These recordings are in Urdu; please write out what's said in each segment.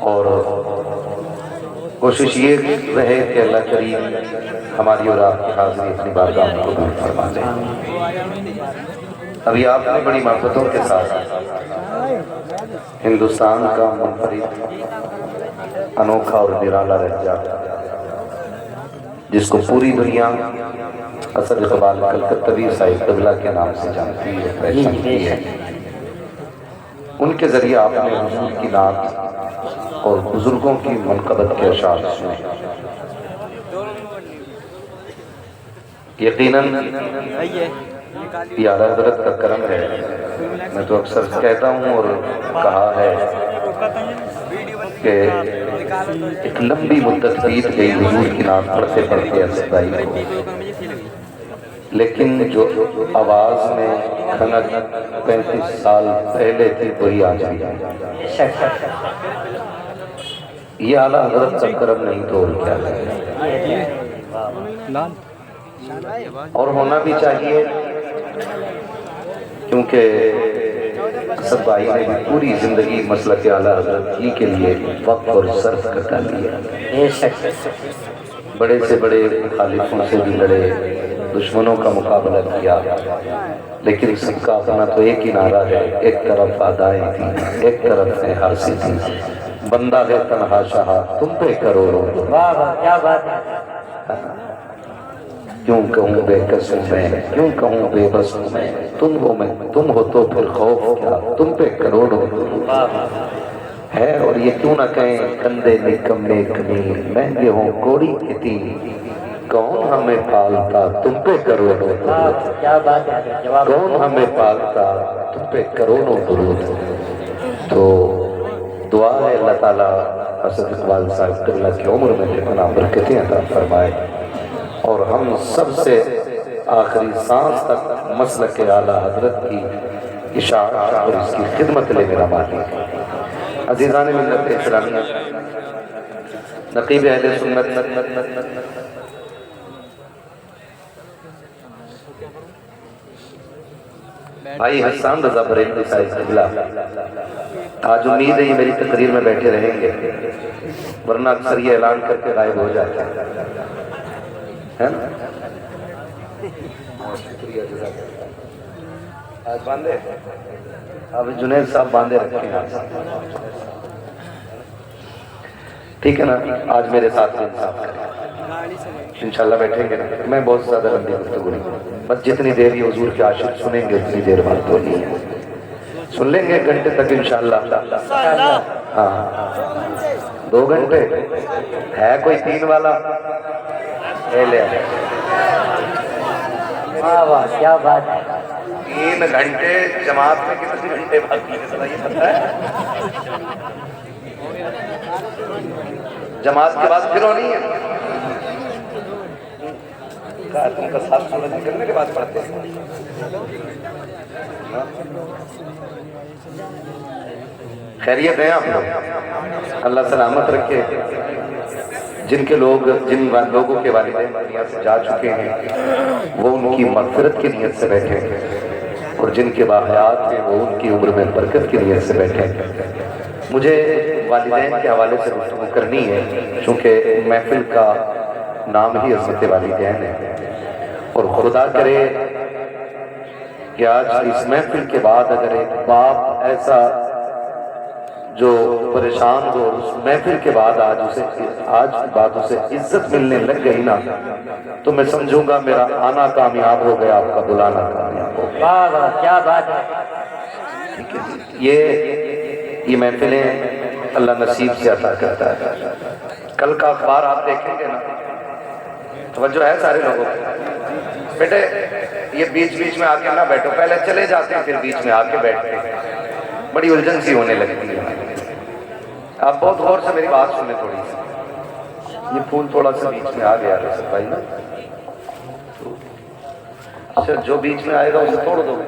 اور کوشش یہ رہے کہ اللہ کریم ہماری اور آپ کی حاضری اپنی بارگاہ میں قبول فرما لے۔ ابھی آپ نے بڑی محبتوں کے ساتھ ہندوستان کا منفرد انوکھا اور نرالا لہجہ، جس کو پوری دنیا اسد اقبال کلکتوی صاحب قبلہ کے نام سے جانتی ہے، پہچانتی ہے، ان کے ذریعے آپ نے حضور کی نعت اور بزرگوں کی منقبت کے اشعار سنے۔ یقیناً یہ اعلیٰ حضرت کا کرم ہے۔ میں تو اکثر کہتا ہوں اور کہا ہے کہ ایک لمبی مدت بیت گئی حضور کی نعت پڑھتے پڑھتے اسد بھائی کو، لیکن جو آواز میں کھنک 35 سال پہلے تھی وہی آج بھی ہے۔ یہ اعلیٰ حضرت کا کرم نہیں تو اور کیا ہے، اور ہونا بھی چاہیے، کیونکہ اسد بھائی نے پوری زندگی مسلک اعلیٰ حضرت ہی کے لیے وقت اور صرف کر دیا۔ بڑے سے بڑے مخالفوں سے بھی لڑے، دشمنوں کا مقابلہ کیا، لیکن سب کا اپنا تو ایک ہی نعرہ ہے، ایک طرف ادائیں تھیں، ایک طرف ہے حاصل تھی، بندہ ہے تنہا شاہ تم پہ کروڑوں۔ کیا بات ہے، کیوں کہوں بے قسم میں، کیوں کہوں بے بس میں، تم ہو تو پھر خوف کیا، تم پہ کروڑوں ہے۔ اور یہ کیوں نہ کہیں کندھے نکمے کمین، مہنگے ہوں کوڑی کے تین، کون ہمیں پالتا تم پہ کروڑوں درود۔ کیا بات ہے، کون ہمیں پالتا تم پہ کروڑوں درود۔ تو دعا ہے اللہ تعالیٰ اسد اقبال صاحب قبلہ کی عمر میں اتنا برکتیں عطا فرمائے، اور ہم سب سے آخری سانس تک مسلک اعلیٰ حضرت کی اشاعت اور اس کی خدمت لے میرا مالک۔ عزیزان ملت اسلامیہ، نقیب اہل سنت بھائی حسان رضا بریلوی صاحب قبلہ آج امید ہے یہ میری تقریر میں بیٹھے رہیں گے، ورنہ اکثر یہ اعلان کر کے غائب ہو جاتا ہے نا۔ شکریہ جزاک اللہ۔ آج باندھے اب جنید صاحب باندھے رکھے ہیں، ٹھیک ہے نا، آج میرے ساتھ انصاف کریں، انشاءاللہ بیٹھیں گے نا۔ میں بہت زیادہ لمبی گفتگو نہیں، بس جتنی دیر یہ حضور کے عاشق سنیں گے اتنی دیر بات ہونی ہے، سن لیں گے ایک گھنٹے تک انشاءاللہ۔ ہاں 2 گھنٹے ہے کوئی 3 والا لے لے۔ واہ کیا بات ہے، 3 گھنٹے جماعت میں کتنے گھنٹے باقی ہے یہ پتہ ہے؟ جماعت کے بعد پھر ہونی ہے، تم کا ساتھ سورج نکلنے کے بعد پڑھتے ہیں۔ خیریت ہے آپ لوگ؟ اللہ سلامت رکھے۔ جن لوگوں کے والدین دنیا سے جا چکے ہیں وہ ان کی مغفرت کی نیت سے بیٹھے ہیں، اور جن کے باحیات ہیں وہ ان کی عمر میں برکت کی نیت سے بیٹھے ہیں۔ مجھے والدین کے حوالے سے گفتگو کرنی ہے، چونکہ محفل کا نام ہی عزت والدین ہے، اور خدا کرے کہ آج اس محفل کے بعد اگر ایک باپ ایسا جو پریشان ہو، اس محفل کے بعد آج بعد اسے عزت ملنے لگ گئی نا، تو میں سمجھوں گا میرا آنا کامیاب ہو گیا، آپ کا بلانا کامیاب ہو گیا۔ واہ واہ کیا بات ہے۔ یہ محفلیں اللہ نصیب سے عطا کرتا ہے۔ کل کا اخبار آپ دیکھیں گے نا، توجہ ہے سارے لوگوں کو؟ بیٹے یہ بیچ میں آ کے نہ بیٹھو، پہلے چلے جاتے ہیں پھر بیچ میں آ کے بیٹھتے ہیں، بڑی الجھن سی ہونے لگتی ہے۔ آپ بہت غور سے میری بات سنیں تھوڑی سی، یہ پھول تھوڑا سا بیچ میں آ گیا رسل بھائی نا، اچھا جو بیچ میں آئے گا اسے توڑ دو۔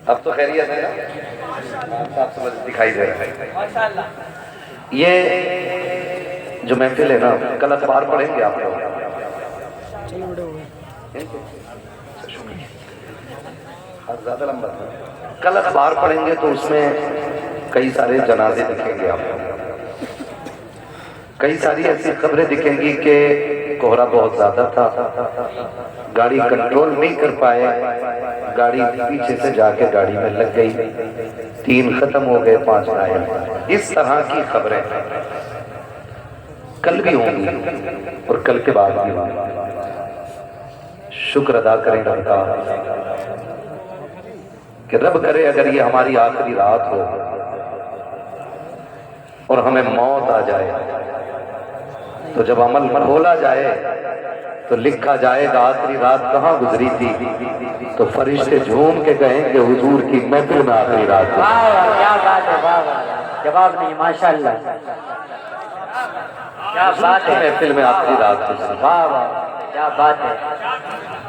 اب تو خیریت ہے نا، آپ سمجھ دکھائی دے رہا ہے۔ یہ جو محفل ہے نا، کل اخبار پڑھیں گے آپ لوگ؟ زیادہ لمبا تھا. کل اخبار پڑھیں گے تو اس میں کئی سارے جنازے دکھیں گے آپ کو, کئی ساری ایسی خبریں دکھیں گی کہ کوہرا بہت زیادہ تھا, گاڑی کنٹرول نہیں کر پائے, گاڑی پیچھے سے جا کے گاڑی میں لگ گئی, 3 ختم ہو گئے, 5 گھائل. اس طرح کی خبریں کل بھی ہوں گی اور کل کے بعد بھی ہوں گی. شکر ادا کریں رب کا کہ رب کرے اگر یہ ہماری آخری رات ہو اور ہمیں موت آ جائے تو جب عمل کھولا جائے تو لکھا جائے گا آخری رات کہاں گزری تھی, تو فرشتے جھوم کے کہیں کہ حضور کی محفل میں آخری رات تھی. کیا بات ہے, واہ واہ, جواب نہیں, ماشاءاللہ, کیا بات ہے, محفل میں آخری رات تھی. واہ واہ, کیا بات ہے,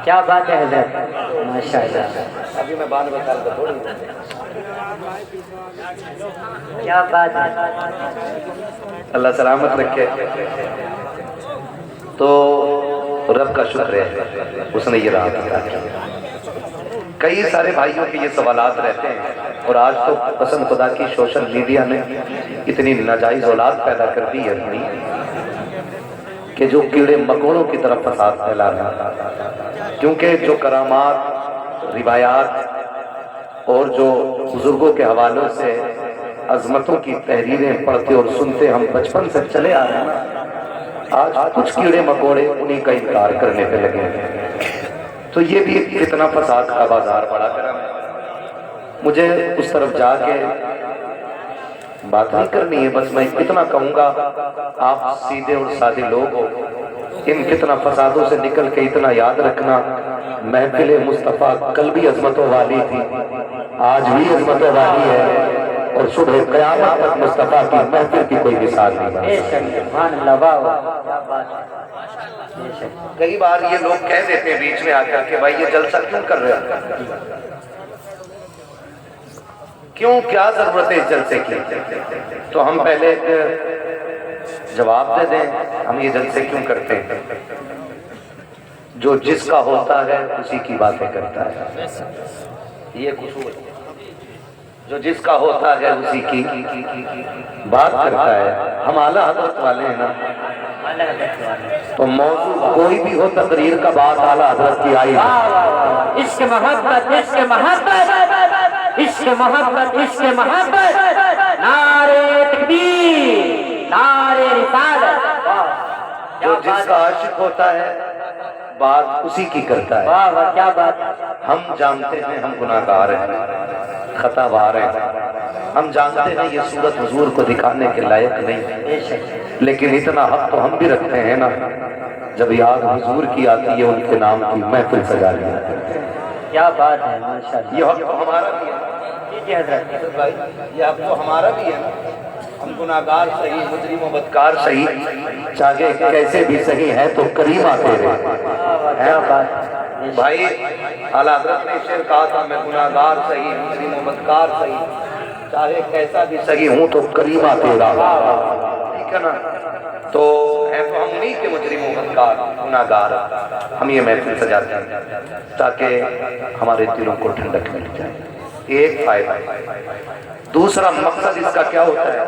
کیا بات ہے حضرت, ماشاءاللہ. ابھی میں بعد میں بتا تھوڑی, کیا بات ہے. اللہ سلامت رکھے. تو رب کا شکر ہے اس نے یہ رات عطا کی. کئی سارے بھائیوں کے یہ سوالات رہتے ہیں, اور آج تو قسم خدا کی سوشل میڈیا نے اتنی ناجائز اولاد پیدا کر دی ہے اپنی کہ جو کیڑے مکوڑوں کی طرف فساد پھیلا رہا ہے. کیونکہ جو کرامات, روایات اور جو بزرگوں کے حوالوں سے عظمتوں کی تحریریں پڑھتے اور سنتے ہم بچپن سے چلے آ رہے ہیں, آج کچھ کیڑے مکوڑے انہی کا انکار کرنے پہ لگے ہیں. تو یہ بھی کتنا فساد کا بازار پڑا کرا. مجھے اس طرف جا کے بات نہیں کرنی ہے, بس میں اتنا کہوں گا, آپ سیدھے اور سادے لوگ ہو, ان کتنا فسادوں سے نکل کے اتنا یاد رکھنا, محفل مصطفیٰ کل بھی عظمتوں والی تھی, آج بھی عظمتوں والی ہے, اور صبح قیامت تک مصطفیٰ کی محفل کی کوئی مثال نہیں. کئی بار یہ لوگ کہہ دیتے ہیں بیچ میں آ کر کہ بھائی یہ جلسہ کیوں کر رہے ہیں, کیوں, کیا ضرورت ہے اس جلسے کی. تو ہم پہلے جواب دے دیں, ہم یہ جلسے کیوں کرتے ہیں. جو جس کا ہوتا ہے اسی کی باتیں کرتا ہے, یہ قصور ہے. جو جس کا ہوتا ہے اسی کی بات کرتا ہے. ہم اعلیٰ حضرت والے ہیں نا, تو موضوع کوئی بھی ہو تقریر کا بات اعلیٰ حضرت کی آئی ہے. عشق محبت, عشق محبت, عشق محبت, عشق محبت, نعرے تکبیر, نعرے رسالت. جو جس کا عاشق ہوتا ہے بات اسی کی کرتا ہے. واہ واہ, کیا بات ہے. ہم جانتے ہیں ہم گناہگار ہیں, خطا بار ہیں, ہم جانتے ہیں یہ صورت حضور کو دکھانے کے لائق نہیں, لیکن اتنا حق تو ہم بھی رکھتے ہیں نا, جب یاد حضور کی آتی ہے ان کے نام کی محفل سجا لی. کیا بات ہے, ماشاءاللہ. یہ حق تو ہمارا بھی ہے. جی حضرت بھائی, یہ حق تو ہمارا بھی ہے نا. ہم گناہگار صحیح, مجرم و بدکار صحیح, چاہے کیسے بھی صحیح ہے تو کریم آتے رہے. کیا بات ہے بھائی, اعلیٰ حضرت نے شعر کہا تھا, میں گناہگار صحیح, مجرم و بدکار صحیح, چاہے کیسا بھی صحیح ہوں تو کریم آتے رہا. ٹھیک ہے نا. تو ہے تو ہم نہیں کہ مجرم و بدکار, گناہگار. ہم یہ محفل سجاتے ہیں تاکہ ہمارے دلوں کو ٹھنڈک مل جائے. ایک فائدہ. دوسرا مقصد اس کا کیا ہوتا ہے,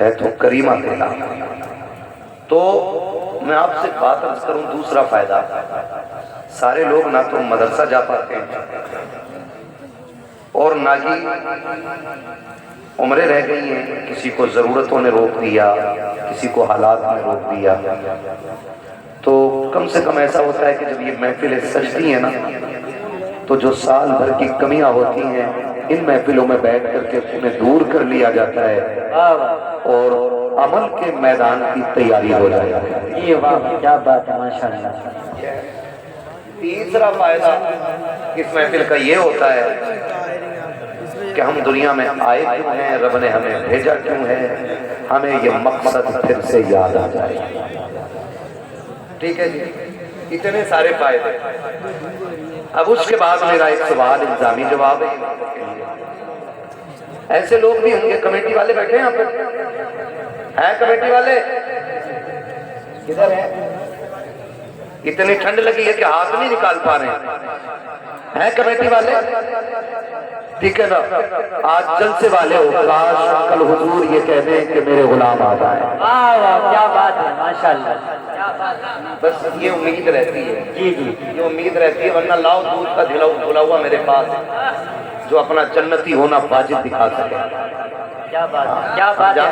ہے تو کریمہ دینا. تو میں آپ سے بات عرض کروں, دوسرا فائدہ, سارے لوگ نہ تو مدرسہ جا پاتے ہیں اور نہ ہی عمریں رہ گئی ہیں. کسی کو ضرورتوں نے روک دیا, کسی کو حالات نے روک دیا. تو کم سے کم ایسا ہوتا ہے کہ جب یہ محفلیں سجتی ہیں نا, تو جو سال بھر کی کمیاں ہوتی ہیں ان محفلوں میں بیٹھ کر کے انہیں دور کر لیا جاتا ہے اور عمل کے میدان کی تیاری ہو جائے گی. یہ واہ, کیا بات ہے, ماشاءاللہ. تیسرا فائدہ اس محفل کا یہ ہوتا ہے کہ ہم دنیا میں آئے کیوں ہیں, رب نے ہمیں بھیجا کیوں ہے, ہمیں یہ مقصد پھر سے یاد آ جائے. ٹھیک ہے جی, اتنے سارے فائدے. اب اس کے بعد میرا ایک سوال الزامی جواب ہے، ایسے لوگ بھی ہوں گے، کمیٹی والے بیٹھے ہیں یہاں پر، ہیں کمیٹی والے کدھر ہیں؟ اتنی ٹھنڈ لگی ہے کہ ہاتھ نہیں نکال پا رہے ہیں کمیٹی والے؟ ٹھیک ہے نا، آج جلسے والے ہو، کاش کل حضور یہ کہہ دیں کہ میرے غلام آ جائیں۔ واہ واہ کیا بات ہے، ماشاءاللہ، بس یہ امید رہتی ہے، جی جی، یہ امید رہتی ہے، ورنہ لاؤ دودھ کا دھلا ہوا میرے پاس جو اپنا جنتی ہونا واجب دکھا سکے۔ کیا بات ہے، کیا بات ہے،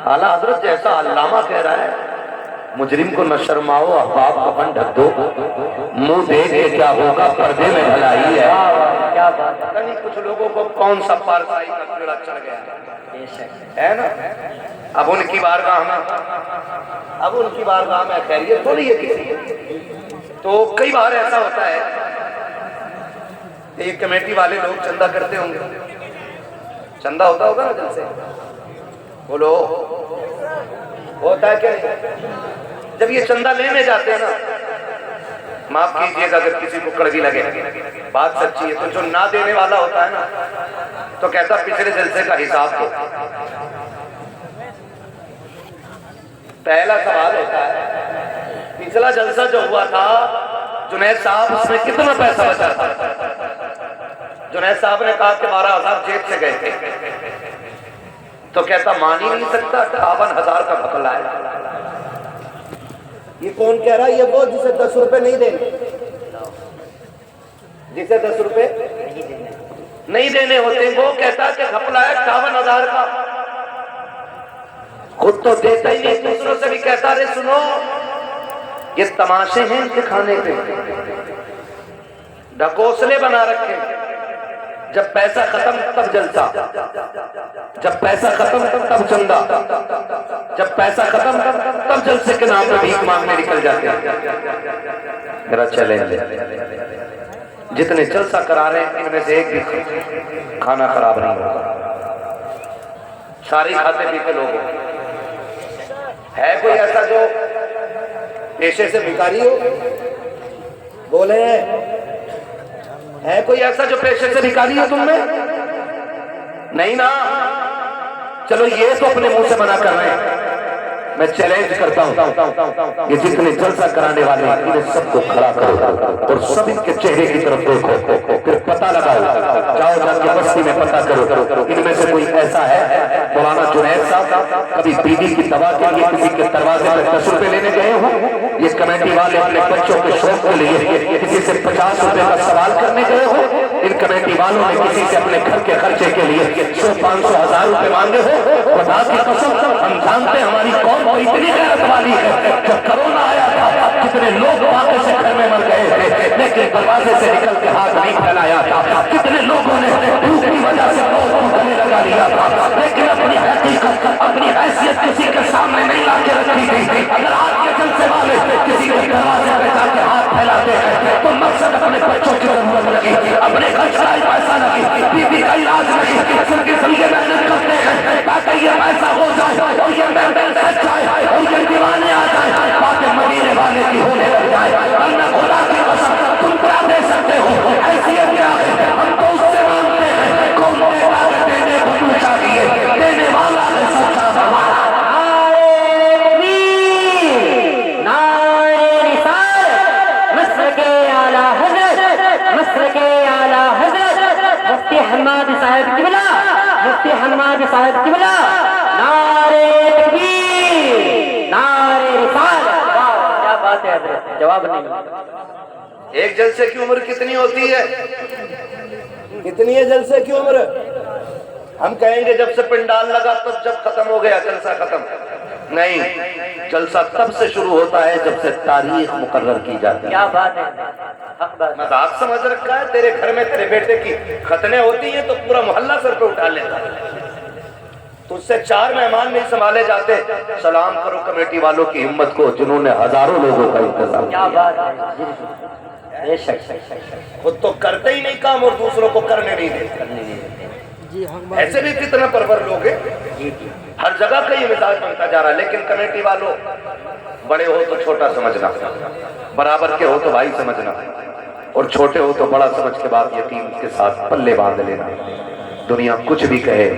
اعلیٰ حضرت جیسا علامہ کہہ رہا ہے، مجرم کو نہ شرماؤ، احباب کفن ڈھک دو، منہ دیکھ کے کیا ہوگا، پردے میں بھلائی ہے۔ کیا بات ہے، پتہ نہیں کچھ لوگوں کو کون سا پارسائی کا کیڑا چڑھ گیا بے شک، ہے نا، اب ان کی بارگاہ میں خیریت تھوڑی ہے کسی کی۔ تو کئی بار ایسا ہوتا ہے کہ یہ کمیٹی والے لوگ چندہ کرتے ہوں گے، چندہ ہوتا ہوگا نا دل سے، بولو ہوتا ہے کیا؟ جب یہ چندہ لینے جاتے ہیں نا، معاف کیجئے گا اگر کسی کو کڑوی لگے، بات سچی ہے، تو جو نہ دینے والا ہوتا ہے نا تو کہتا پچھلے جلسے کا حساب دو۔ پہلا سوال ہوتا ہے پچھلا جلسہ جو ہوا تھا جنید صاحب اس میں کتنا پیسہ بچا تھا؟ جنید صاحب نے کہا کہ 12,000 جیب سے گئے تھے، تو کہتا مان ہی نہیں سکتا 58,000 کا بکلا ہے۔ یہ کون کہہ رہا ہے؟ یہ وہ جسے 10 روپے نہیں دینے، جسے 10 روپے نہیں دینے ہوتے، وہ کہتا کہ گھپلا ہے 58,000 کا، خود تو دیتا ہی نہیں، دوسروں سے بھی کہتا رہے سنو یہ تماشے ہیں دکھانے کے، ڈھکوسلے بنا رکھے، جب پیسہ ختم تب جلسہ، جب پیسہ ختم تب چندہ، جب پیسہ ختم تب جلسے کے نام پر بھیک مانگنے نکل جاتے ہیں۔ میرا چیلنج ہے جتنے جلسہ کرا رہے ہیں ان میں سے ایک بھی کھانا خراب نہیں ہوگا، ساری کھاتے پیتے لوگ ہیں۔ ہے کوئی ایسا جو پیشے سے بھکاری ہو؟ بولے ہے کوئی ایسا جو پیشے سے بھکاری ہو تم میں؟ نہیں نا، چلو یہ تو اپنے منہ سے منع کر رہے ہیں، میں چیلنج کرتا ہوں یہ جتنے جلسہ کرانے والے ہیں انہیں سب کو کھڑا کرو اور سب ان کے چہرے کی طرف دیکھو، پھر پتہ لگاؤ، جاؤ جا کے بستی میں پتہ کرو ان میں سے کوئی ایسا ہے مولانا جنید صاحب کبھی بیوی کی دوا کے لیے کسی کے دروازے میں 10 روپے لینے گئے ہوں؟ یہ کمیٹی والے اپنے بچوں کے شوق کے لیے کسی سے 50 روپے کا سوال کرنے گئے ہو؟ ان کمیٹی والوں نے کسی سے اپنے گھر کے خرچے کے لیے 100 500 1000 روپے مانگے ہو؟ خدا کی قسم ہم جانتے ہیں ہماری قوم کو اتنی غیرت والی ہے، جب کرونا آیا تھا کتنے لوگ واقع سے گھر میں مر گئے تھے لیکن دروازے سے نکل کے ہاتھ نہیں پھیلایا تھا، کتنے لوگوں نے بھوک کی وجہ سے موت کو گلے لگا لیا تھا لیکن اپنی حقیقت اپنی حیثیت کسی کے سامنے نہیں لا کے رکھی گئی۔ اگر آج کے جلسے والے کسی کے دروازے پہ جا کے ہاتھ پھیلاتے ہیں تو مقصد اپنے بچوں کی ضرورت لگی، اپنے خرچ کا پیسہ لگی، بیوی کا علاج لگی، سن کے ذریعے محنت کرتے ہیں تاکہ یہ پیسہ ہو جائے اور یہ محنت سچ جائے اور یہ دیوانے آ جائے تاکہ مدینے والے کی ہونے لگ جائے، ورنہ خدا کی قسم تم کیا دے سکتے ہو؟ حیثیت کیا ہے؟ ہم تو اس سے مانگتے ہیں کون دے گا؟ دینے کو تو چاہیے، دینے والا ہے سچا ہمارا۔ مفتی حماد صاحب قبلہ، مفتی حماد صاحب قبلہ، نعرہ تکبیر، نعرہ رسالت۔ کیا بات ہے حضرت، جواب نہیں۔ ایک جلسے کی عمر کتنی ہوتی ہے؟ کتنی ہے جلسے کی عمر؟ ہم کہیں گے جب سے پنڈال لگا تب جب ختم ہو گیا جلسہ ختم، نہیں، جلسہ تب سے شروع ہوتا ہے جب سے تاریخ مقرر کی جاتی ہے۔ کیا بات ہے، حق بات۔ مذاق سمجھ رکھا ہے؟ تیرے گھر میں تیرے بیٹے کی ختنیں ہوتی ہیں تو پورا محلہ سر پہ اٹھا لیتا ہے، تو اس سے 4 مہمان نہیں سنبھالے جاتے۔ سلام کرو کمیٹی والوں کی ہمت کو جنہوں نے ہزاروں لوگوں کا انتظام کیا کیا۔ بات ہے، بے شک، خود تو کرتے ہی نہیں کام اور دوسروں کو کرنے نہیں دیتے۔ ایسے بھی کتنا پرور لوگ ہیں، ہر جگہ کا یہ مزاج بنتا جا رہا ہے، لیکن کمیٹی والوں بڑے ہو تو چھوٹا سمجھنا، برابر کے ہو تو بھائی سمجھنا، اور چھوٹے ہو تو بڑا سمجھ کے بعد یتیم کے ساتھ پلے باندھ لینا. دنیا کچھ بھی کہے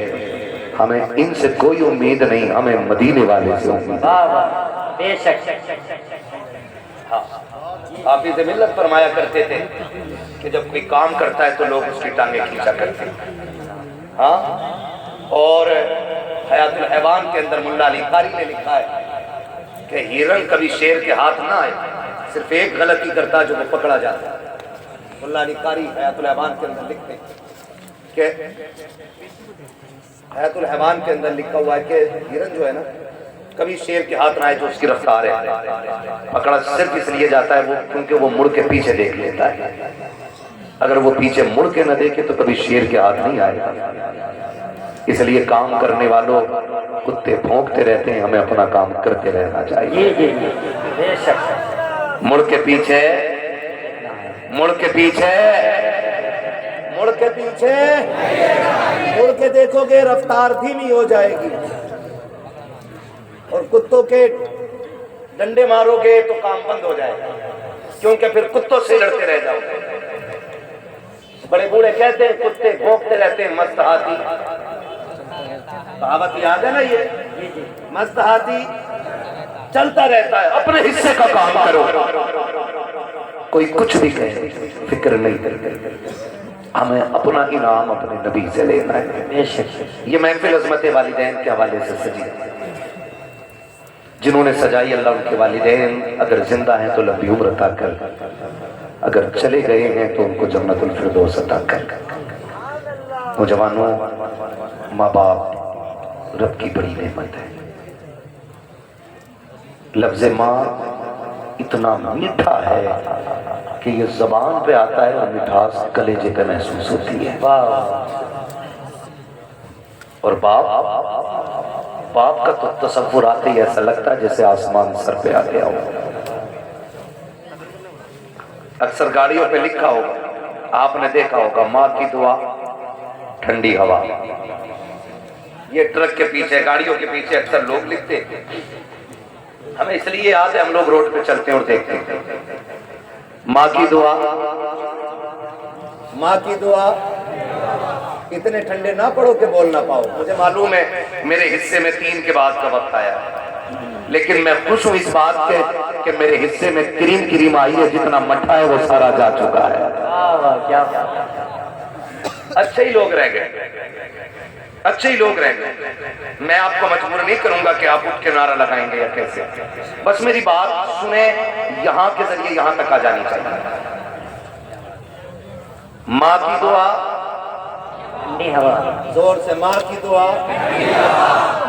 ہمیں ان سے کوئی امید نہیں, ہمیں مدینے والے سے امید. بے شک. حافظ ملت فرمایا کرتے تھے کہ جب کوئی کام کرتا ہے تو لوگ اس کی ٹانگیں کھینچا کرتے ہیں. ہاں, اور حیات الحیوان کے اندر ملا علی قاری نے لکھا ہے کہ ہرن کبھی شیر کے ہاتھ نہ آئے, صرف ایک غلطی کرتا جو وہ پکڑا جاتا ہے. ملا علی قاری حیات الحیوان کے اندر لکھتے ہیں کہ حیات الحیوان کے اندر لکھا ہوا ہے کہ ہرن جو ہے نا کبھی شیر کے ہاتھ نہ آئے جو اس کی رفتار ہے. پکڑا صرف اس لیے جاتا ہے وہ کیونکہ وہ مڑ کے پیچھے دیکھ لیتا ہے. اگر وہ پیچھے مڑ کے نہ دیکھے تو کبھی شیر کے ہاتھ نہیں آئے گا. اس لیے کام کرنے والوں کتے بھونکتے رہتے ہیں, ہمیں اپنا کام کرتے رہنا چاہیے. بے شک. مڑ کے پیچھے, مڑ کے پیچھے, مڑ کے پیچھے, مڑ کے دیکھو گے رفتار دھیمی ہو جائے گی, اور کتوں کے ڈنڈے مارو گے تو کام بند ہو جائے گا, کیونکہ پھر کتوں سے لڑتے رہ جاؤ گے. بڑے بوڑھے کہتے ہیں کتے بھونکتے رہتے ہیں مست ہاتھی. کہاوت یاد ہے نا یہ, مست ہاتھی چلتا رہتا ہے. اپنے حصے کا کام کرو, کوئی کچھ بھی کہے فکر نہیں کرتے. ہمیں اپنا انعام اپنے نبی سے لینا ہے. بے شک. یہ محفل عظمت والدین کے حوالے سے سجی ہے. جنہوں نے سجائی اللہ ان کے والدین اگر زندہ ہیں تو لمبی عمر عطا کر, اگر چلے گئے ہیں تو ان کو جنت الفردوس عطا کر. نوجوانوں, ماں باپ رب کی بڑی نعمت ہے. لفظ ماں اتنا میٹھا ہے کہ یہ زبان پہ آتا ہے اور مٹھاس کلیجے پہ محسوس ہوتی ہے. اور باپ کا تو تصور آتے ہی ایسا لگتا ہے جیسے آسمان سر پہ آ گیا ہو. اکثر گاڑیوں پہ لکھا ہوگا, آپ نے دیکھا ہوگا, ماں کی دعا ٹھنڈی ہوا. یہ ٹرک کے پیچھے, گاڑیوں کے پیچھے اکثر لوگ لکھتے ہیں. ہمیں اس لیے یاد ہے, ہم لوگ روڈ پہ چلتے ہیں اور دیکھتے ہیں ماں کی دعا, ماں کی دعا. اتنے ٹھنڈے نہ پڑو کہ بول نہ پاؤ. مجھے معلوم ہے میرے حصے میں 3 کے بعد کا وقت آیا, لیکن میں خوش ہوں اس بات کے کہ میرے حصے میں کریم آئی ہے. جتنا مٹھا ہے وہ سارا جا چکا ہے. اچھے ہی لوگ رہ گئے, اچھے ہی لوگ رہ گئے. میں آپ کو مجبور نہیں کروں گا کہ آپ اٹھ کے نعرہ لگائیں گے یا کیسے. بس میری بات سنیں, یہاں کے ذریعے یہاں تک آ جانی چاہیے. ماں کی دعا ٹھنڈی ہوا. زور سے, ماں کی دعا,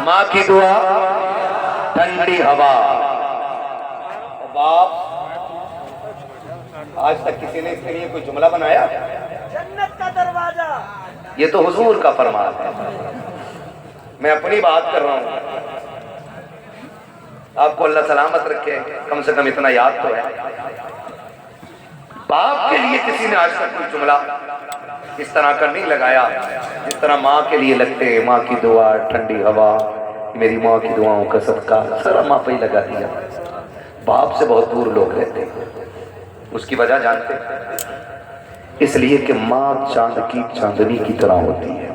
ماں کی دعا ٹھنڈی ہوا. باپ, آج تک کسی نے اس کے لیے کوئی جملہ بنایا؟ جنت کا دروازہ. یہ تو حضور کا فرمان ہے. میں اپنی بات کر رہا ہوں. آپ کو اللہ سلامت رکھے, کم سے کم اتنا یاد تو ہے. باپ کے لیے کسی نے آج تک کوئی جملہ اس طرح کا نہیں لگایا جس طرح ماں کے لیے لگتے ہیں. ماں کی دعا ٹھنڈی ہوا, میری ماں کی دعاؤں کا صدقہ, سارا ماں پہ ہی لگا دیا. باپ سے بہت دور لوگ رہتے ہیں. اس کی وجہ جانتے ہیں؟ اس لیے کہ ماں چاند کی چاندنی کی طرح ہوتی ہے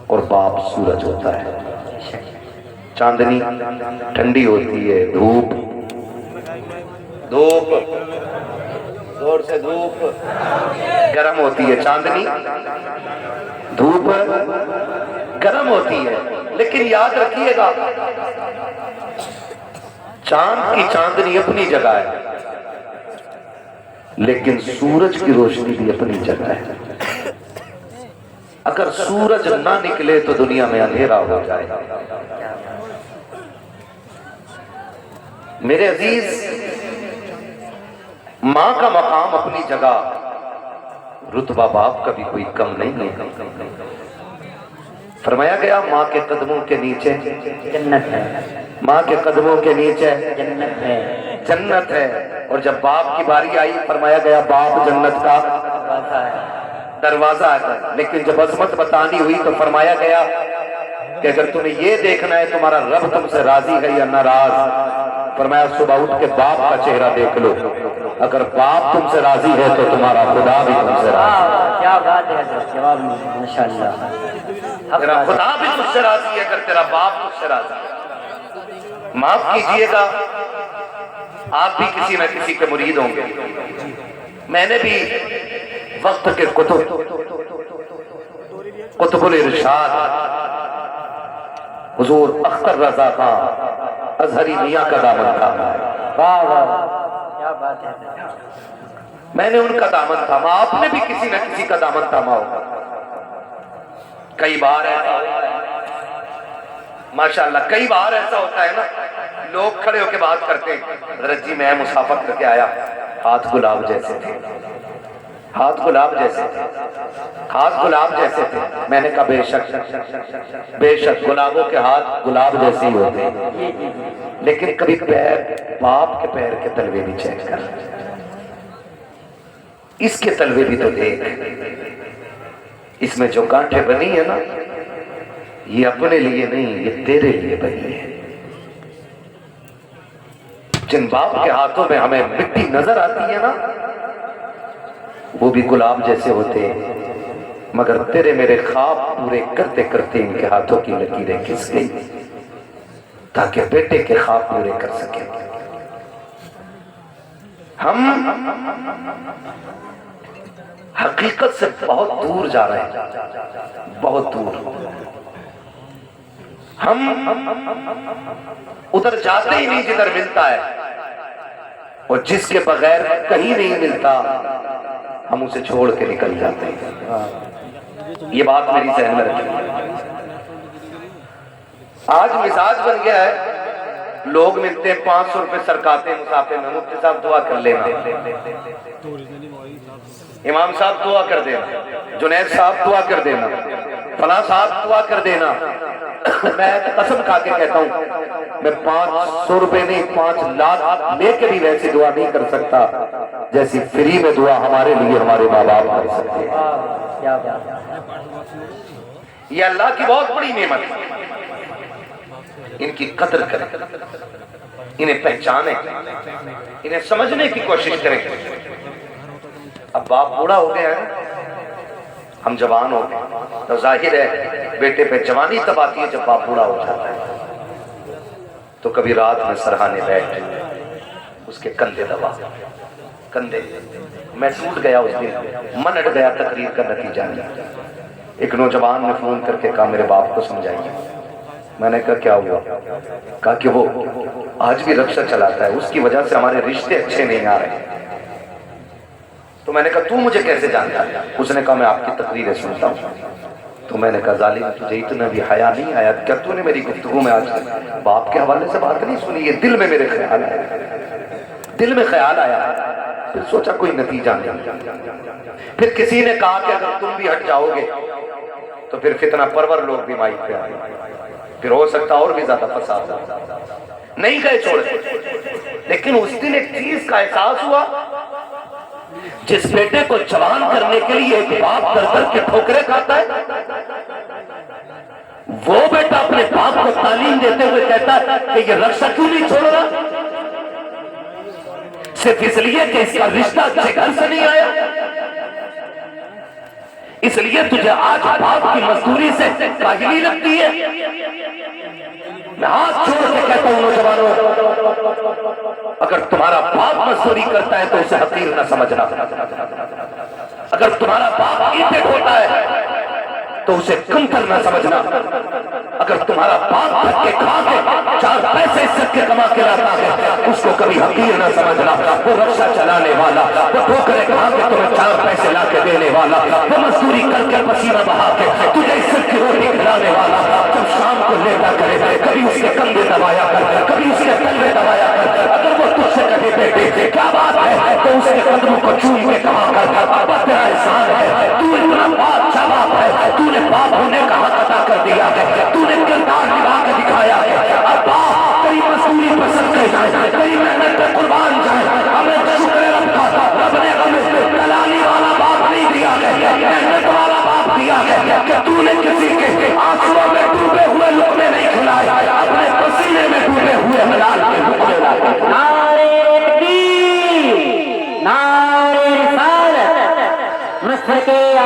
اور باپ سورج ہوتا ہے. چاندنی ٹھنڈی ہوتی ہے, دھوپ زور سے دھوپ گرم ہوتی ہے. چاندنی دھوپ گرم ہوتی ہے. لیکن یاد رکھیے گا, چاند کی چاندنی اپنی جگہ ہے, لیکن سورج کی روشنی بھی اپنی جگہ ہے. اگر سورج نہ نکلے تو دنیا میں اندھیرا ہو جائے. میرے عزیز, ماں کا مقام اپنی جگہ, رتبہ باپ کا بھی کوئی کم نہیں ہے. فرمایا گیا ماں کے قدموں کے نیچے جنت ہے, ماں کے قدموں کے نیچے جنت ہے, جنت ہے. اور جب باپ کی باری آئی فرمایا گیا باپ جنت کا دروازہ ہے. لیکن جب عظمت بتانی ہوئی تو فرمایا گیا کہ اگر تمہیں یہ دیکھنا ہے تمہارا رب تم سے راضی ہے یا ناراض, فرمایا صبح اٹھ کے باپ کا چہرہ دیکھ لو، اگر باپ تم سے راضی ہے تو تمہارا خدا بھی تم سے راضی ہے۔ کیا بات ہے حضرت، جواب نہیں، ماشاءاللہ۔ تیرا خدا بھی تجھ سے راضی ہے اگر تیرا باپ تجھ سے راضی ہے۔ معاف کیجئے گا، آپ بھی کسی نہ کسی کے مرید ہوں گے۔ میں نے بھی وقت کے قطب الارشاد حضور اختر رضا خان ازہری میاں کا دامن تھاما ہے۔ واہ واہ، کیا بات ہے۔ میں نے ان کا دامن تھاما، آپ نے بھی کسی نہ کسی کا دامن تھاما ہوگا۔ کئی بار ایسا ہوتا ہے ماشاءاللہ، کئی بار ایسا ہوتا ہے نا، لوگ کھڑے ہو کے بات کرتے ہیں، حضرت جی میں مسافت کر کے آیا، ہاتھ گلاب جیسے تھے، ہاتھ گلاب جیسے تھے، ہاتھ گلاب جیسے تھے۔ میں نے کہا بے شک بے شک گلابوں کے ہاتھ گلاب جیسے ہی ہوتے ہیں، لیکن کبھی پیر باپ کے پیر کے تلوے بھی چیک کر، اس کے تلوے بھی تو دیکھ، اس میں جو گانٹھیں بنی ہے نا، یہ اپنے لیے نہیں، یہ تیرے لیے بنی ہے۔ جن باپ کے ہاتھوں میں ہمیں مٹی نظر آتی ہے نا، وہ بھی گلاب جیسے ہوتے ہیں، مگر تیرے میرے خواب پورے کرتے کرتے ان کے ہاتھوں کی لکیریں کھس گئی تاکہ بیٹے کے خواب پورے کر سکیں۔ ہم حقیقت سے بہت دور جا رہے ہیں، بہت دور۔ ہم ادھر جاتے ہی نہیں جدھر ملتا ہے، اور جس کے بغیر کہیں نہیں ملتا ہم اسے چھوڑ کے نکل جاتے ہیں۔ یہ بات میری ذہن میں رکھیں۔ آج مزاج بن گیا ہے، لوگ ملتے ہیں 500 روپے سرکاتے ہیں مسافے میں، مفتی صاحب دعا کر لینا، امام صاحب دعا کر دینا، جنید صاحب دعا کر دینا، فلاں صاحب دعا کر دینا۔ میں قسم کھا کے کہتا ہوں، میں 500 روپے نہیں 5 لاکھ لے کے بھی ویسی دعا نہیں کر سکتا جیسی فری میں دعا ہمارے لیے ہمارے ماں باپ کر سکتے ہیں۔ یہ اللہ کی بہت بڑی نعمت ہے، ان کی قدر کریں، انہیں پہچانیں، انہیں سمجھنے کی کوشش کریں۔ اب باپ بوڑھا ہو گیا ہے، ہم جوان ہو گئے، تو ظاہر ہے بیٹے پہ جوانی تب آتی ہے جب باپ بوڑھا ہو جاتا ہے۔ تو کبھی رات میں سرہانے بیٹھ اس کے کندھے دبا، کندھے میں ٹوٹ گیا، اس دن من اٹ گیا، تقریر کا نتیجہ نہیں۔ ایک نوجوان نے فون کر کے کہا میرے باپ کو سمجھائیے۔ میں نے کہا کیا ہوا؟ کہا کہ وہ آج بھی رکشہ چلاتا ہے، اس کی وجہ سے ہمارے رشتے اچھے نہیں آ رہے۔ تو میں نے کہا تو مجھے کیسے جانتا ہے؟ اس نے کہا میں آپ کی تقریریں سنتا ہوں۔ تو میں نے کہا ظالم تجھے اتنا بھی حیا نہیں آیا کیا تو نے میری گفتگو میں آج باپ کے حوالے سے بات نہیں سنی؟ یہ دل میں میرے خیال آیا، دل میں خیال آیا، پھر سوچا کوئی نتیجہ نہیں۔ پھر کسی نے کہا کہ اگر تم بھی ہٹ جاؤ گے تو پھر فتنہ پرور لوگ بھی مائک پہ آئے، پھر ہو سکتا اور بھی زیادہ فساد ہو۔ نہیں گئے چھوڑے، لیکن اس دن ایک چیز کا احساس ہوا، جس بیٹے کو جوان کرنے کے لیے ایک باپ در در کے ٹھوکریں کھاتا ہے، وہ بیٹا اپنے باپ کو تعلیم دیتے ہوئے کہتا ہے کہ یہ رکشہ کیوں نہیں چھوڑ رہا؟ صرف اس لیے کہ اس کا رشتہ اچھے گھر سے نہیں آیا، اس لیے تجھے آج باپ کی مزدوری سے کاہلی لگتی ہے۔ میں ہاتھ چھوڑ کے کہتا ہوں نوجوانوں، اگر تمہارا باپ مزدوری کرتا ہے تو اسے حقیر نہ سمجھنا، اگر تمہارا باپ اینٹیں ڈھوتا ہے تو اسے کمتر نہ سمجھنا، اگر تمہارا باپ دھکے کھا کے 4 پیسے عزت کے کما کے لاتا ہے اس کو کبھی حقیر نہ سمجھنا۔ وہ رکشہ چلانے والا، وہ ٹھوکریں کھا کے تمہیں 4 پیسے لا کے دینے والا، وہ مزدوری کر کے پسینہ بہا کے تجھے عزت کی روٹی کھلانے والا، جب شام کو لیٹا کرے کبھی اس کے کندھے دبایا کر، کبھی اس کے تلوے دبایا کر، اگر وہ تجھ سے کہے بیٹے کیا بات ہے تو اس کے قدموں کو چوم کے کہا کر ابا تیرا احسان ہے، تو اتنا بادشاہ باپ ہے، تو نے باپ ہونے کا حق ادا کر دیا ہے، تو نے کردار نبھا کے دکھایا ہے۔ اب باپ تیری مزدوری پر صدقے جائے، تیری محنت پر قربان جائے، ہمیں شکر رب کا، رب نے ہمیں دلالی والا باپ نہیں دیا ہے، محنت والا باپ دیا ہے کہ تو نے کسی کے آنسوؤں میں ڈوبے ہوئے لقمے نہیں کھلائے، اپنے پسینے میں ڈوبے ہوئے حلال کے لقمے لائے۔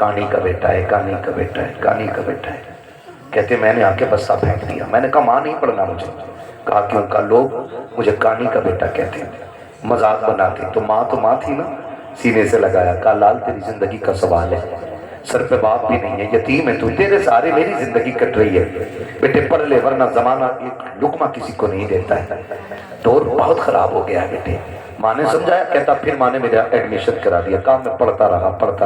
کہانی کا بیٹا ہے، کہانی کا بیٹا ہے، کہانی کا بیٹا ہے۔ کہتے میں نے آ کے بستہ پھینک دیا، میں نے کہا ماں نہیں پڑھنا مجھے۔ کہا کیوں؟ کہا لوگ مجھے کہانی کا بیٹا کہتے ہیں، مذاق بناتے، تو ماں تھی نا، سینے سے لگایا۔ کہا لال تیری زندگی کا سوال ہے، سر پہ باپ بھی نہیں ہے، یتیم ہے تو، تیرے سارے میری زندگی کٹ رہی ہے، بیٹے پڑھ لے ورنہ زمانہ ایک لقمہ کسی کو نہیں دیتا ہے، دور بہت خراب ہو گیا ہے بیٹے۔ ماں نے سمجھایا، کہتا پھر ماں نے میرا ایڈمیشن کرا دیا۔ کہا میں پڑھتا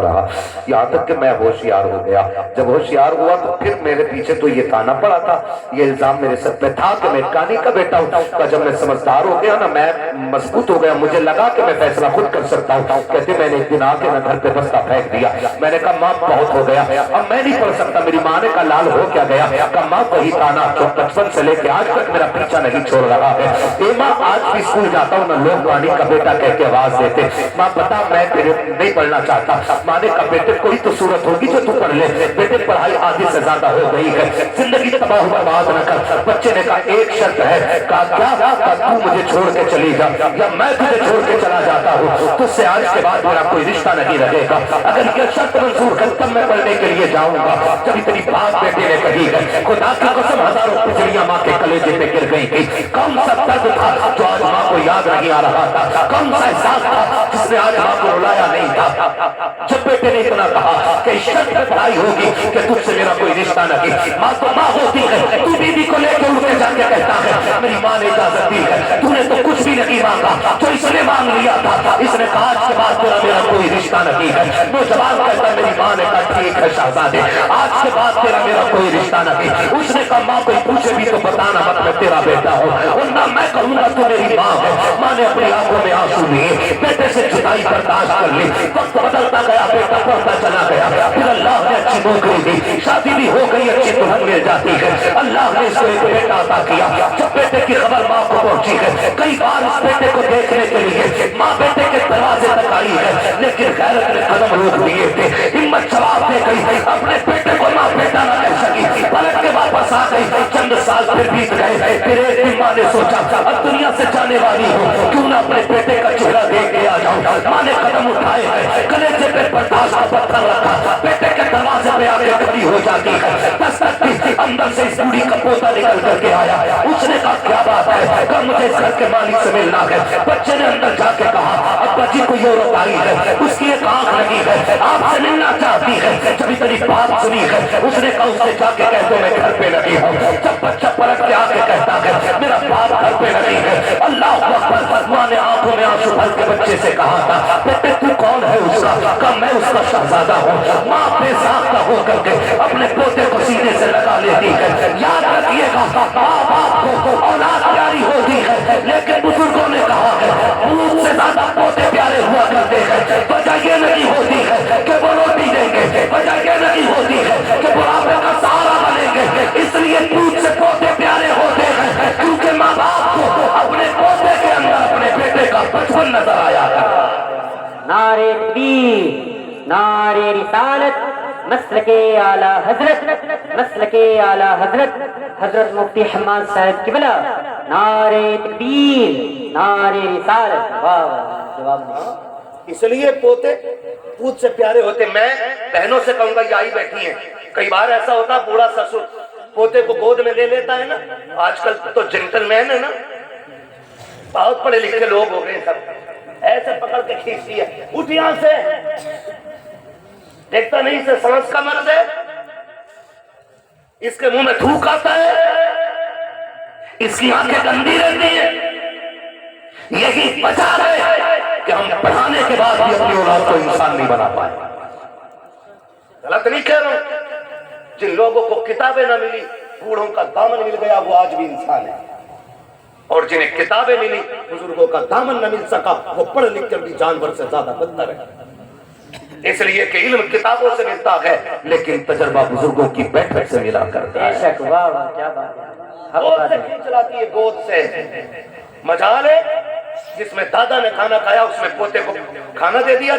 رہا یہاں تک کہ میں ہوشیار ہو گیا۔ جب ہوشیار ہوا تو پھر میرے پیچھے تو یہ تانا پڑا تھا، یہ الزام میرے سر پہ تھا کہ میں کہانی کا بیٹا ہوں۔ کہ جب میں سمجھدار ہو گیا نا، میں مضبوط ہو گیا، مجھے لگا کہ میں فیصلہ خود کر سکتا ہوں۔ کہتے میں نے ایک دن آ کے نا گھر پہ بستہ پھینک دیا، میں نے کہا ماں بہت ہو گیا، اب میں نہیں پڑھ سکتا۔ میری ماں نے کہا لال ہو کیا گیا؟ کہا ماں وہی تانا جو بچپن سے لے کے آج تک میرا پیچھا نہیں چھوڑ رہا ہے۔ اے ماں آج بھی اسکول جاتا ہوں نا، لوگ کہانی کا بیٹا کہہ کے آواز دیتے، ماں بتا میں تیرے نہیں پڑھنا چاہتا۔ ماں نے کہا بیٹے کوئی تو صورت ہوگی جو تو پڑھ لے، بیٹے پڑھائی آدھی سے زیادہ ہو گئی ہے، زندگی تباہ و برباد نہ کر۔ بچے نے کہا ایک شرط ہے۔ کہا کیا؟ تو مجھے چھوڑ کے چلی جا یا میں تجھے چھوڑ کے چلا جاتا ہوں، تجھ سے آج کے بعد میرا کوئی رشتہ نہیں رہے گا۔ اگر یہ شرط منظور ہے تب میں پڑھنے کے لیے جاؤں گا۔ جب اتنی بات بیٹے نے کہی ہے، خدا کی قسم ہزاروں بجلیاں ماں کے کلیجے پہ گر گئی تھی۔ کون سا درد تھا جو آج ماں کو یاد نہیں آ رہا تھا؟ کون سا احساس تھا جس نے آج ماں کو رلایا نہیں تھا؟ جب بیٹے نے اتنا کہا کہ شرط پہ پڑھائی ہوگی کہ تجھ سے میرا کوئی رشتہ نہیں، ماں تو ماں ہوتی ہے، تو بیوی کو لے کے اٹھ کے جا کے کہتا ہے میری ماں نے اجازت دی ہے، تو نے تو کچھ بھی نہیں مانگا جو اس نے مانگ لیا تھا۔ اس نے کہا آج کے بعد تیرا میرا کوئی رشتہ نہیں ہے۔ وہ جواب کہتا ہے میری ماں نے کہا ٹھیک ہے شہزادے، آج کے بعد تیرا میرا کوئی رشتہ نہیں۔ اس نے کہا ماں کوئی پوچھے بھی تو بتانا مت میں تیرا بیٹا ہوں، ورنہ میں کہوں گا تو میری ماں ہے۔ ماں نے اپنی آنکھوں میں آنسو لیے، بیٹے سے جدائی برداشت کر لی۔ وقت بدلتا گیا، بیٹا پڑھتا چلا گیا، پھر اللہ نے اچھی نوکری دی، شادی بھی ہو گئی، اچھی دلہن مل جاتی ہے۔ اللہ نے اس کو ایک بیٹا عطا کیا۔ جب بیٹے کی خبر ماں کو پہنچی ہے، کئی بار اس بیٹے کو دیکھنے کے لیے ماں بیٹے کے دروازے تک آئی ہے، لیکن غیرت نے قدم روک دیے تھے۔ ہمت جواب دے گئی، اپنے بیٹے کو ماں بیٹا نہ کہہ سکی، پلٹ کے واپس آ گئی۔ چند سال پھر بیت گئے، پھر ایک دن ماں نے سوچا اب دنیا سے جانے والی ہوں، کیوں نہ اپنے بیٹے کا چہرہ دیکھ کے آ جاؤں۔ ماں نے قدم اٹھائے ہیں، کلیجے پہ برداشت کا پتھر رکھا، بیٹے کے دروازے پہ آ کے کھڑی ہو جاتی ہے۔ اندر سے اس بوڑھی کا پوتا نکل کر کے آیا، اس نے کہا کیا بات ہے؟ کہا مجھے اس گھر کے مالک سے ملنا ہے۔ بچے نے اندر جا کے کہا ابا جی کوئی عورت آئی ہے، اس کی ایک آنکھ لگی ہے، آپ سے ملنا چاہتی ہے۔ جب اتنی بات سنی ہے، اس نے کہا اس سے جا کے کہہ دو میں گھر پہ لگی ہوں۔ جب بچہ پلٹ کے آ کے کہتا ہے میرا باپ گھر پہ لگی ہے، اللہ اکبر، ماں نے آنکھوں میں آنسو بھر کے بچے سے کہا تھا بیٹے تو کون ہے اس کا؟ کہا میں اس کا شہزادہ ہوں۔ ماں بے ساختہ ہو کر کے اپنے پوتے کو سینے سے لگا لیتی ہے۔ یاد رکھیے گا ماں باپ کو اولاد پیاری ہوتی ہے، لیکن بزرگوں نے کہا ہے اولاد سے زیادہ پوتے پیارے ہوا کرتے ہیں۔ وجہ یہ نہیں ہوتی ہے کہ وہ روٹی دیں گے، وجہ یہ نہیں ہوتی ہے کہ بڑھاپے کا سہارا بنیں گے، اس لیے دودھ سے پوتے پیارے ہوتے ہیں کیونکہ ماں باپ کو اپنے پوتے کے اندر اپنے بیٹے کا بچپن نظر آیا ہے۔ نعرے تکبیر، نعرے رسالت، مسلک اعلی حضرت، مسلک اعلی حضرت حضرت مفتی حماد صاحب قبلہ، نعرے تکبیر، نعرے رسالت۔ واہ واہ، جواب نہیں۔ اس لیے پوتے پوت سے پیارے ہوتے۔ میں بہنوں سے کہوں گا یہ آئی بیٹھی ہیں، کئی بار ایسا ہوتا بوڑھا سسر پوتے کو گود میں لے لیتا ہے نا، آج کل تو جنٹل مین ہے نا، بہت پڑھے لکھے لوگ ہو گئے، سب ایسے پکڑ کے کھینچتی ہے، اٹھ یہاں سے، دیکھتا نہیں اسے سانس کا مرض ہے، اس کے منہ میں تھوک آتا ہے، اس کی آنکھیں گندی رہتی ہیں۔ یہی وجہ ہے کہ ہم پڑھانے کے بعد بھی اپنی اولاد کو انسان نہیں بنا پائے۔ غلط نہیں کہہ رہا ہوں، جن لوگوں کو کتابیں نہ ملی، بوڑھوں کا دامن مل گیا، وہ آج بھی انسان ہے، اور جنہیں کتابیں ملی، بزرگوں کا دامن نہ مل سکا، وہ پڑھ لکھ کر بھی جانور سے زیادہ بدتر ہے۔ اس لیے کہ علم کتابوں سے ملتا ہے لیکن تجربہ بزرگوں کی بیٹھک سے ملا کرتا ہے۔ بے شک، واہ واہ، کیا بات ہے۔ گود سے کھینچ لاتی ہے، گود سے۔ مجال ہے جس میں دادا نے کھانا کھایا، اس میں پوتے کو کھانا دے دیا